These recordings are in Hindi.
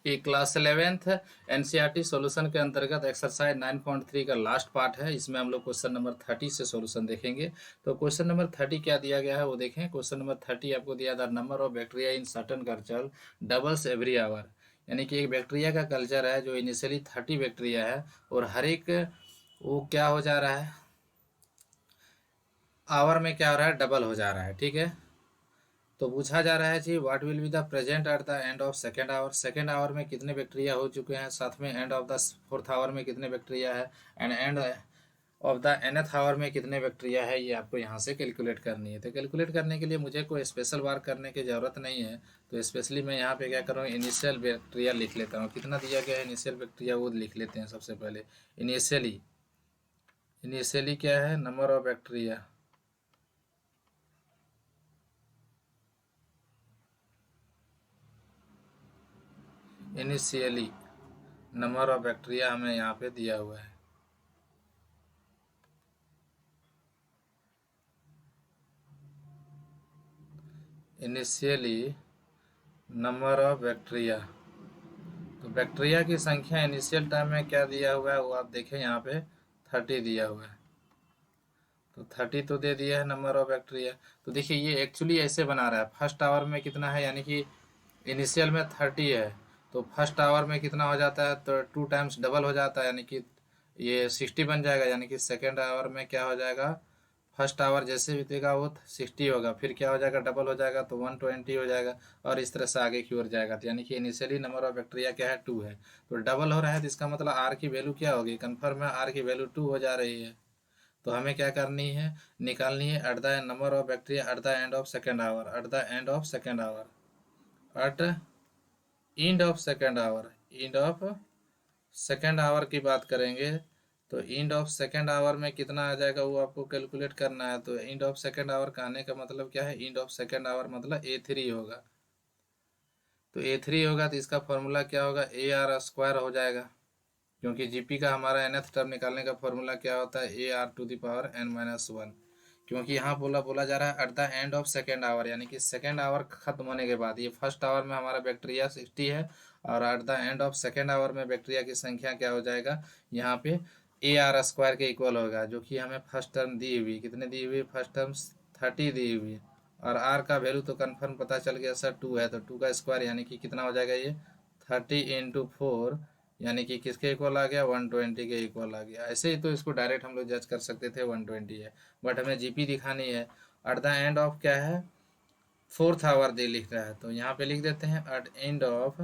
ये क्लास 11th एनसीईआरटी सॉल्यूशन के अंतर्गत एक्सरसाइज 9.3 का लास्ट पार्ट है। इसमें हम लोग क्वेश्चन नंबर 30 से सॉल्यूशन देखेंगे। तो क्वेश्चन नंबर 30 क्या दिया गया है वो देखें। क्वेश्चन नंबर 30 आपको दिया था, number of bacteria in certain culture doubles every hour. यानी कि एक बैक्टीरिया का कल्चर है जो इनिशियली 30 बैक्टीरिया है और हर एक वो क्या हो जा रहा है, आवर में क्या हो रहा है, डबल हो जा रहा है। ठीक है, तो पूछा जा रहा है जी what will be the present at the end of second hour. Second hour में कितने बैक्टीरिया हो चुके हैं, साथ में end of the fourth hour में कितने बैक्टीरिया है, and end of the nth hour में कितने बैक्टीरिया है, ये आपको यहाँ से कैलकुलेट करनी है। तो कैलकुलेट करने के लिए मुझे कोई स्पेशल वर्क करने की ज़रूरत नहीं है। तो स्पेशली मैं यहाँ पे क्या कर रहा हूँ, इनिशियल बैक्टीरिया लिख लेता हूँ। कितना दिया गया है इनिशियल बैक्टीरिया वो लिख लेते हैं सबसे पहले। इनिशियली इनिशियली क्या है, number of bacteria. Initially number of bacteria हमें यहाँ पे दिया हुआ है। इनिशियली नंबर ऑफ बैक्टीरिया, तो बैक्टीरिया की संख्या इनिशियल टाइम में क्या दिया हुआ है वो आप देखें, यहाँ पे 30 दिया हुआ है। तो 30 तो दे दिया है नंबर ऑफ बैक्टीरिया। तो देखिए ये एक्चुअली ऐसे बना रहा है, फर्स्ट आवर में कितना है, यानी कि इनिशियल में 30 है तो फर्स्ट आवर में कितना हो जाता है, तो 2 टाइम्स डबल हो जाता है, यानी कि ये 60 बन जाएगा। यानी कि सेकेंड आवर में क्या हो जाएगा, फर्स्ट आवर जैसे बीतेगा वो 60 होगा, फिर क्या हो जाएगा, डबल हो जाएगा तो 120 हो जाएगा, और इस तरह से आगे की ओर जाएगा। तो यानी कि इनिशियली नंबर ऑफ बैक्टीरिया क्या है, 2 है। तो डबल हो रहा है तो इसका मतलब आर की वैल्यू क्या होगी, कन्फर्म है आर की वैल्यू 2 हो जा रही है। तो हमें क्या करनी है, निकालनी है at the number of bacteria at the end of second hour, at the end of second hour, at end of second hour, end of second hour की बात करेंगे तो एंड ऑफ सेकेंड आवर में कितना आ जाएगा वो आपको कैलकुलेट करना है। तो एंड ऑफ सेकेंड आवर का आने का मतलब क्या है, एंड ऑफ सेकेंड आवर मतलब A3 होगा। तो A3 होगा तो इसका फॉर्मूला क्या होगा, AR² हो जाएगा, क्योंकि जीपी का हमारा nth टर्म निकालने का फॉर्मूला क्या होता है, AR⁻n−1। क्योंकि यहाँ बोला बोला जा रहा है at the end of second our, यानी कि सेकेंड आवर खत्म होने के बाद। ये फर्स्ट आवर में हमारा बैक्टीरिया 60 है और eight the end of second hour में बैक्टीरिया की संख्या क्या हो जाएगा, यहाँ पे AR² के इक्वल होगा, जो कि हमें फर्स्ट टर्म दी हुई, कितने दी हुई, फर्स्ट टर्म 30 दी हुई। और आर का वैल्यू तो कन्फर्म पता चल गया सर 2 है, तो 2 का स्क्वायर यानी कि कितना हो जाएगा, ये 30 × 4, यानी कि किसके इक्वल आ गया, 120 के इक्वल आ गया। ऐसे ही तो इसको डायरेक्ट हम लोग जज कर सकते थे 120 है, बट हमें जीपी दिखानी है। एट द एंड ऑफ क्या है, फोर्थ आवर दे लिख रहा है, तो यहाँ पे लिख देते हैं at end of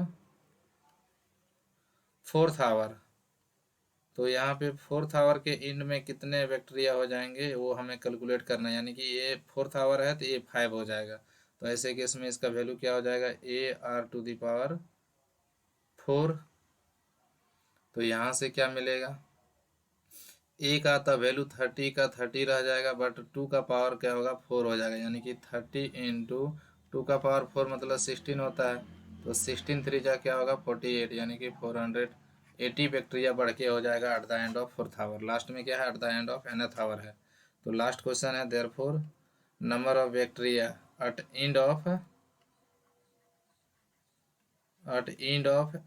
fourth hour. तो यहाँ पे फोर्थ आवर के एंड में कितने बैक्टीरिया हो जाएंगे वो हमें कैलकुलेट करना है। यानी कि ये फोर्थ आवर है तो ये 5 हो जाएगा। तो ऐसे केस में इसका वैल्यू क्या हो जाएगा, AR⁴। तो यहाँ से क्या मिलेगा, ए का था वैल्यू 30 का 30 रह जाएगा, बट 2 का पावर क्या होगा, 4 हो जाएगा। यानी कि 30 × 2 का पावर 4 मतलब 16 होता है। तो 16 3 जा क्या होगा, 48, यानी कि 480 बैक्टीरिया बढ़ के हो जाएगा at the end of fourth hour. Last में क्या है, at the end of nth hour है। तो लास्ट क्वेश्चन है therefore number of bacteria at end of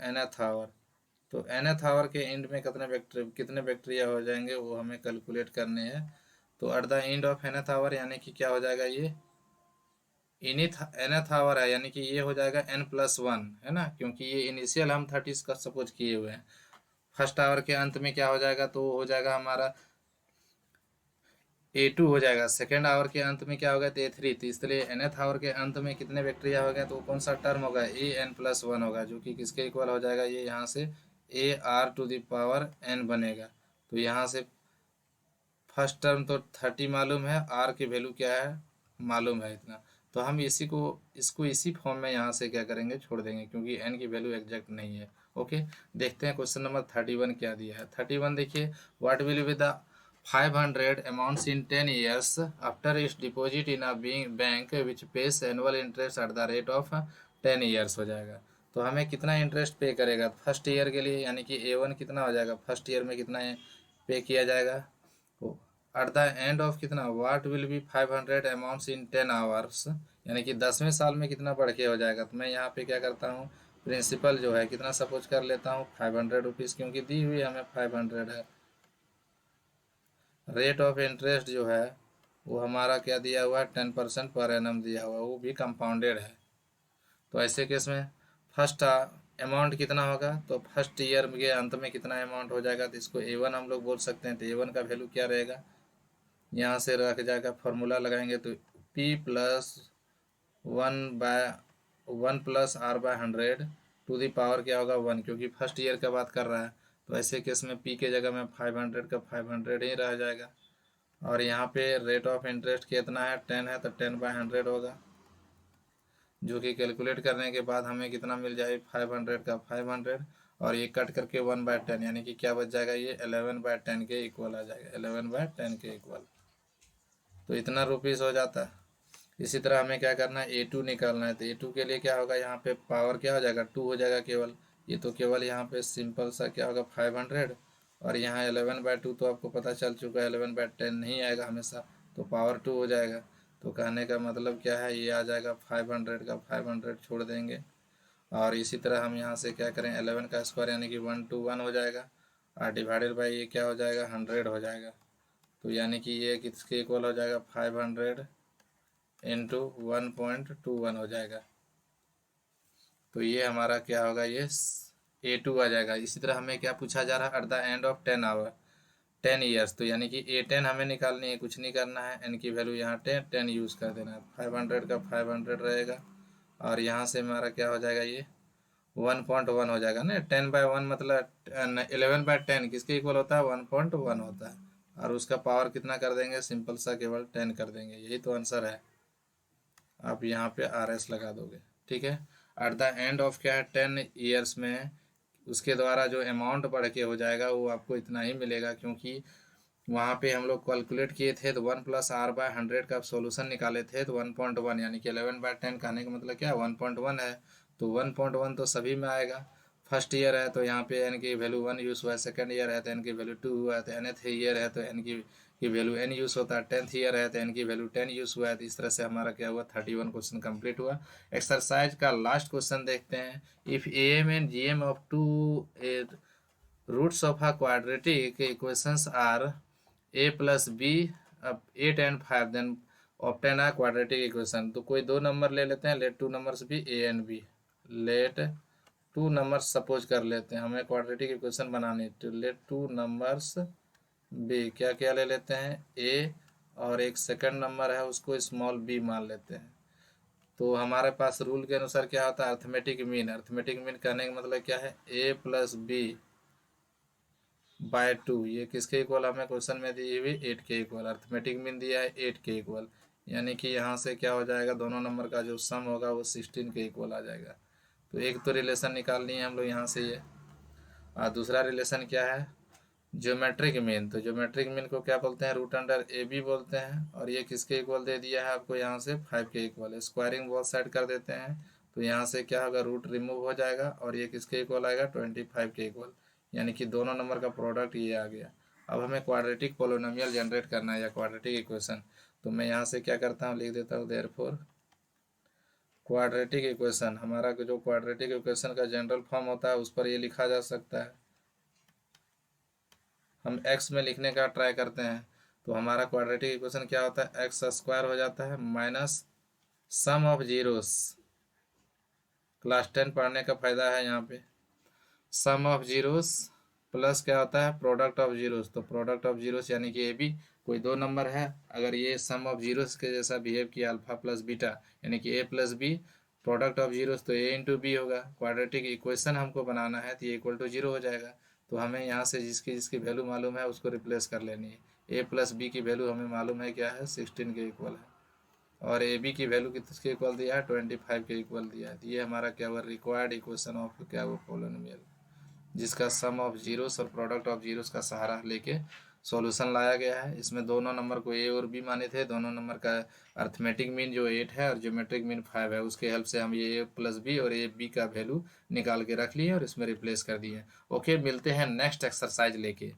nth hour. तो nth आवर के एंड में कितने बैक्टीरिया हो जाएंगे वो हमें कैलकुलेट करने हैं। तो at the end of nth hour यानी कि क्या हो जाएगा, ये nth आवर है, यानी कि ये हो जाएगा n+1 है ना, क्योंकि ये इनिशियल हम 30 का सपोज किए हुए हैं। फर्स्ट आवर के अंत में क्या हो जाएगा, तो हो जाएगा हमारा A2 हो जाएगा। सेकेंड आवर के अंत में क्या होगा, तो A3। तो इसलिए nth आवर के अंत में कितने बैक्टीरिया हो गए, तो कौन सा टर्म होगा, AN+1 होगा, जो कि किसके इक्वल हो जाएगा, ये यहाँ से AR⁴ बनेगा। तो यहाँ से फर्स्ट टर्म तो 30 मालूम है, आर की वैल्यू क्या है मालूम है इतना। तो हम इसको इसी फॉर्म में यहाँ से क्या करेंगे, छोड़ देंगे, क्योंकि एन की वैल्यू एग्जैक्ट नहीं है। ओके, देखते हैं क्वेश्चन नंबर 31 क्या दिया है। 31 देखिए, what will be the 500 amounts in 10 years after its deposit in a bank which pays annual interest at the rate of 10 years हो जाएगा। तो हमें कितना इंटरेस्ट पे करेगा फर्स्ट ईयर के लिए, यानी कि A1 कितना हो जाएगा, फर्स्ट ईयर में कितना पे किया जाएगा। एट द एंड ऑफ कितना, what will B 500 amounts in 10 hours, यानी कि 10वें साल में कितना बढ़ के हो जाएगा। तो मैं यहाँ पे क्या करता हूँ, प्रिंसिपल जो है कितना सपोज कर लेता हूँ 500 रुपीज़, क्योंकि दी हुई हमें 500 है। रेट ऑफ इंटरेस्ट जो है वो हमारा क्या दिया हुआ है 10% पर एनम दिया हुआ है, वो भी कंपाउंडेड है। तो ऐसे केस में फर्स्ट अमाउंट कितना होगा, तो फर्स्ट ईयर के अंत में कितना अमाउंट हो जाएगा, तो इसको A1 हम लोग बोल सकते हैं। तो A1 का वैल्यू क्या रहेगा, यहाँ से रख जाएगा, फॉर्मूला लगाएंगे तो P plus 1/1 + R/100 to the power क्या होगा 1, क्योंकि फर्स्ट ईयर का बात कर रहा है। तो ऐसे केस में P के जगह में 500 का 500 ही रह जाएगा। और यहाँ पे रेट ऑफ इंटरेस्ट कितना है 10 है, तो 10/100 होगा, जो कि कैलकुलेट करने के बाद हमें कितना मिल जाएगा 500 का 500, और ये कट करके 1/10, यानी कि क्या बच जाएगा, ये 11/10 के इक्वल आ जाएगा, 11/10 के इक्वल। तो इतना रुपीज़ हो जाता है। इसी तरह हमें क्या करना है, A2 निकालना है। तो A2 के लिए क्या होगा, यहाँ पे पावर क्या हो जाएगा 2 हो जाएगा केवल। ये तो केवल यहाँ पे सिंपल सा क्या होगा 500, और यहाँ 11/2 तो आपको पता चल चुका है 11/10 नहीं आएगा हमेशा, तो पावर 2 हो जाएगा। तो कहने का मतलब क्या है, ये आ जाएगा 500 का 500 छोड़ देंगे। और इसी तरह हम यहाँ से क्या करें 11 का स्क्वायर यानी कि 1 to 1 हो जाएगा, और डिवाइडेड बाई ये क्या हो जाएगा 100 हो जाएगा। तो यानी कि ये किसके इक्वल हो जाएगा 500 इंटू 1.21 हो जाएगा। तो ये हमारा क्या होगा, ये A2 आ जाएगा। इसी तरह हमें क्या पूछा जा रहा है, at the end of 10 years, तो यानी कि A10 हमें निकालनी है, कुछ नहीं करना है, एन की वैल्यू यहाँ 10 यूज़ कर देना है। 500 का 500 रहेगा, और यहाँ से हमारा क्या हो जाएगा, ये 1.1 हो जाएगा ना। 10/1 मतलब 11/10 किसके इक्वल होता है 1.1 होता है, और उसका पावर कितना कर देंगे, सिंपल सा केवल 10 कर देंगे। यही तो आंसर है, आप यहाँ पे RS लगा दोगे, ठीक है। एट द एंड ऑफ क्या है 10 ईयर्स में उसके द्वारा जो अमाउंट बढ़ के हो जाएगा वो आपको इतना ही मिलेगा, क्योंकि वहाँ पे हम लोग कैलकुलेट किए थे तो 1 + R/100 का सोल्यूशन निकाले थे, तो 1.1 यानी कि 11/10 कहने का मतलब क्या है 1.1 है। तो 1.1 तो सभी में आएगा। फर्स्ट ईयर है तो यहाँ पे एन की वैल्यू 1 यूज़ हुआ है, सेकंड ईयर है तो एन की वैल्यू 2 हुआ है, तो nth ईयर है तो एन की वैल्यू n यूज़ होता है, 10th ईयर है तो एन की वैल्यू 10 यूज़ हुआ है। तो इस तरह से हमारा क्या हुआ 31 क्वेश्चन कंप्लीट हुआ। एक्सरसाइज का लास्ट क्वेश्चन देखते हैं। If AM and GM of two roots of a quadratic equations are A + B 8 and 5, then obtain a quadratic equation. तो कोई दो नंबर ले लेते हैं, let two numbers be A and B, let two numbers suppose कर लेते हैं, हमें क्वाड्रेटिक इक्वेशन बनानी है। तो लेट टू नंबर्स B, क्या क्या ले लेते हैं A, और एक सेकंड नंबर है उसको स्मॉल b मान लेते हैं। तो हमारे पास रूल के अनुसार क्या होता है अर्थमेटिक मीन। अर्थमेटिक मीन कहने का मतलब क्या है A + B/2, ये किसके इक्वल हमें क्वेश्चन में दी हुई 8 के इक्वल, अर्थमेटिक मीन दिया है 8 के इक्वल, यानी कि यहाँ से क्या हो जाएगा दोनों नंबर का जो सम होगा वो 16 के इक्वल आ जाएगा। तो एक तो रिलेशन निकालनी है हम लोग यहाँ से ये, और दूसरा रिलेशन क्या है ज्योमेट्रिक मीन। तो ज्योमेट्रिक मीन को क्या बोलते हैं √AB बोलते हैं, और ये किसके इक्वल दे दिया है आपको यहाँ से 5 के इक्वल। स्क्वायरिंग बहुत साइड कर देते हैं, तो यहाँ से क्या होगा रूट रिमूव हो जाएगा, और ये किसके इक्वल आएगा 25 के इक्वल, यानी कि दोनों नंबर का प्रोडक्ट ये आ गया। अब हमें क्वाड्रेटिक पोलिनोमियल जनरेट करना है या क्वाड्रेटिक इक्वेशन। तो मैं यहाँ से क्या करता हूँ लिख देता हूँ देयरफॉर क्वाड्रेटिक इक्वेशन। हमारा जो क्वाड्रेटिक इक्वेशन का जनरल फॉर्म होता है उस पर ये लिखा जा सकता है। हम x में लिखने का ट्राई करते हैं, तो हमारा क्वाड्रेटिक इक्वेशन क्या होता है x² हो जाता है minus sum of zeros. Class 10 पढ़ने का फायदा है यहाँ पे। सम ऑफ जीरोस प्लस क्या होता है प्रोडक्ट ऑफ जीरोस। तो प्रोडक्ट ऑफ जीरोस यानी कि AB, कोई दो नंबर है, अगर ये सम ऑफ जीरोस के जैसा बिहेव किया α+β यानी कि A+B प्रोडक्ट ऑफ जीरोस, तो A × B होगा। क्वाड्रेटिक इक्वेशन हमको बनाना है तो ये इक्वल टू 0 हो जाएगा। तो हमें यहाँ से जिसकी जिसकी वैल्यू मालूम है उसको रिप्लेस कर लेनी है। A+B की वैल्यू हमें मालूम है क्या है 16 के इक्वल है, और AB की वैल्यू किसके इक्वल दिया है 25 के इक्वल दिया है। तो ये हमारा क्या हुआ रिक्वायर्ड इक्वेशन ऑफ क्या हुआ पोलिनोमियल, जिसका सम ऑफ जीरोस और प्रोडक्ट ऑफ जीरोस का सहारा लेके सॉल्यूशन लाया गया है। इसमें दोनों नंबर को A और B माने थे, दोनों नंबर का अर्थमेटिक मीन जो 8 है और ज्योमेट्रिक मीन 5 है, उसके हेल्प से हम ये A+B और AB का वैल्यू निकाल के रख लिए और इसमें रिप्लेस कर दिए। ओके, मिलते हैं नेक्स्ट एक्सरसाइज लेके।